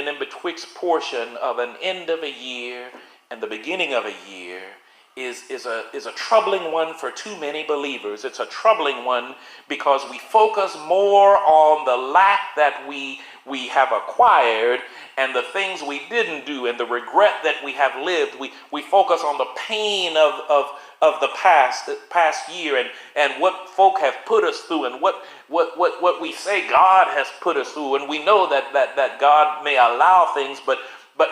and in betwixt portion of an end of a year and the beginning of a year is a troubling one for too many believers. It's a troubling one because we focus more on the lack that we have acquired and the things we didn't do and the regret that we have lived. We focus on the pain of the past year and what folk have put us through and what we say God has put us through. And we know that God may allow things, but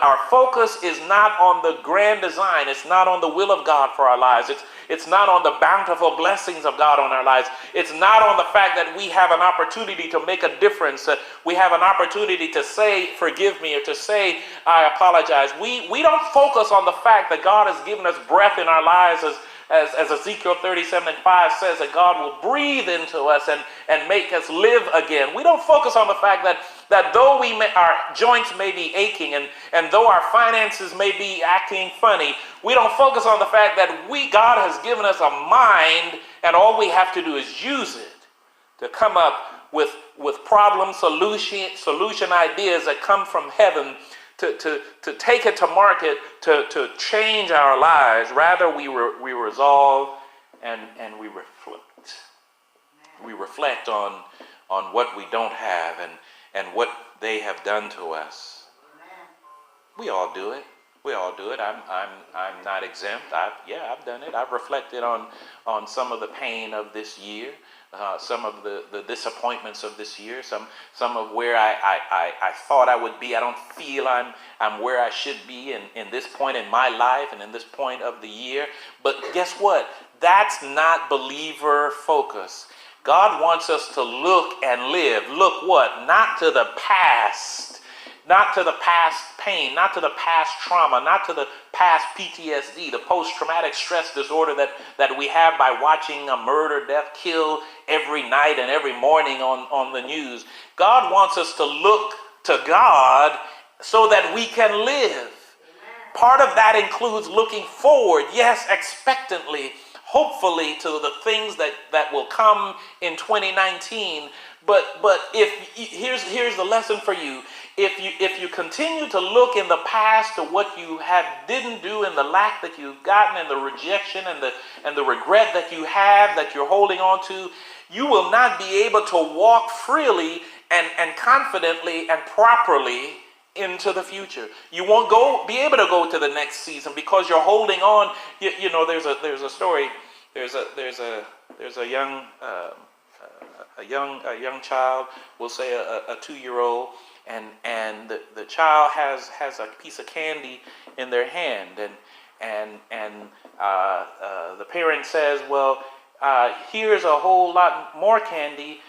our focus is not on the grand design. It's not on the will of God for our lives. It's not on the bountiful blessings of God on our lives. It's not on the fact that we have an opportunity to make a difference. We have an opportunity to say, forgive me, or to say, I apologize. We don't focus on the fact that God has given us breath in our lives as Ezekiel 37:5 says, that God will breathe into us and make us live again. We don't focus on the fact that though our joints may be aching and though our finances may be acting funny, we don't focus on the fact that God has given us a mind and all we have to do is use it to come up with problem solution ideas that come from heaven to take it to market, to change our lives. Rather, we resolve and we reflect. We reflect on what we don't have and what they have done to us. We all do it. We all do it. I'm not exempt. I've done it. I've reflected on some of the pain of this year. Some of the disappointments of this year, some of where I thought I would be. I don't feel I'm where I should be in this point in my life and in this point of the year. But guess what? That's not believer focus. God wants us to look and live. Look what? Not to the past. Not to the past pain, not to the past trauma, not to the past PTSD, the post-traumatic stress disorder that we have by watching a murder, death, kill every night and every morning on the news. God wants us to look to God so that we can live. Part of that includes looking forward, yes, expectantly, hopefully to the things that will come in 2019. But here's the lesson for you. If you continue to look in the past to what you didn't do and the lack that you've gotten and the rejection and the regret that you have that you're holding on to, you will not be able to walk freely and confidently and properly into the future. You won't be able to go to the next season because you're holding on. You know, there's a story. There's a young child, we'll say a 2-year-old, and the child has a piece of candy in their hand, and the parent says, well, here's a whole lot more candy.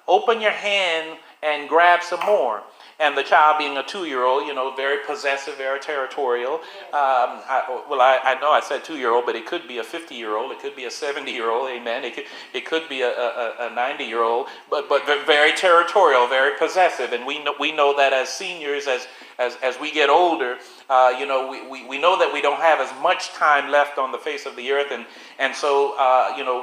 Open your hand and grab some more. And the child, being a 2-year-old, very possessive, very territorial. I know I said 2-year-old, but it could be a 50-year-old. It could be a 70-year-old. Amen. It could be a 90-year-old, but very territorial, very possessive. And we know that as seniors, as we get older, we know that we don't have as much time left on the face of the earth, and so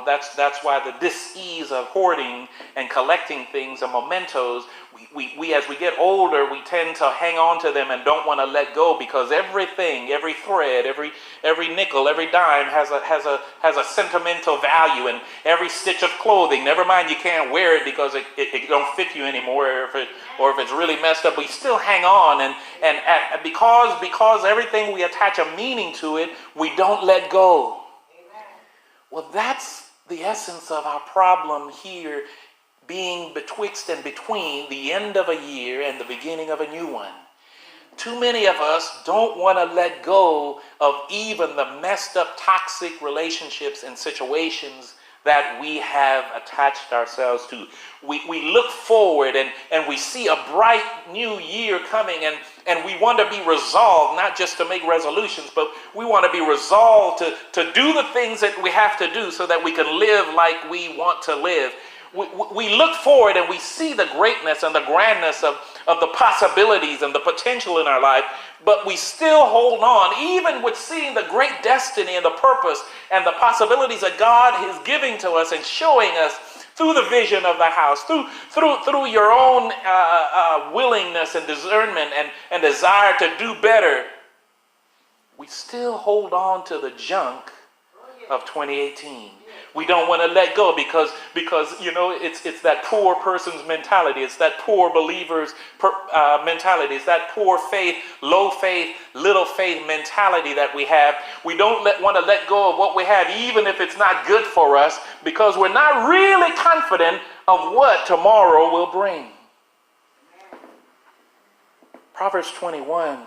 that's why the dis-ease of hoarding and collecting things and mementos. We as we get older, we tend to hang on to them and don't want to let go, because everything, every thread, every nickel, every dime has a sentimental value, and every stitch of clothing. Never mind, you can't wear it because it don't fit you anymore, or if it's really messed up, we still hang on, and because everything we attach a meaning to it, we don't let go. Amen. Well, that's the essence of our problem here, being betwixt and between the end of a year and the beginning of a new one. Too many of us don't want to let go of even the messed up toxic relationships and situations that we have attached ourselves to. We look forward and we see a bright new year coming, and we want to be resolved, not just to make resolutions, but we want to be resolved to do the things that we have to do so that we can live like we want to live. We look forward and we see the greatness and the grandness of the possibilities and the potential in our life, but we still hold on, even with seeing the great destiny and the purpose and the possibilities that God is giving to us and showing us. through the vision of the house, through your own willingness and discernment and desire to do better, we still hold on to the junk of 2018. We don't want to let go because it's that poor person's mentality. It's that poor believer's mentality. It's that poor faith, low faith, little faith mentality that we have. We don't want to let go of what we have, even if it's not good for us, because we're not really confident of what tomorrow will bring. Proverbs 21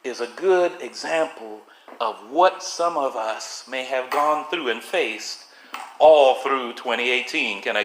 is a good example of what some of us may have gone through and faced all through 2018. Can I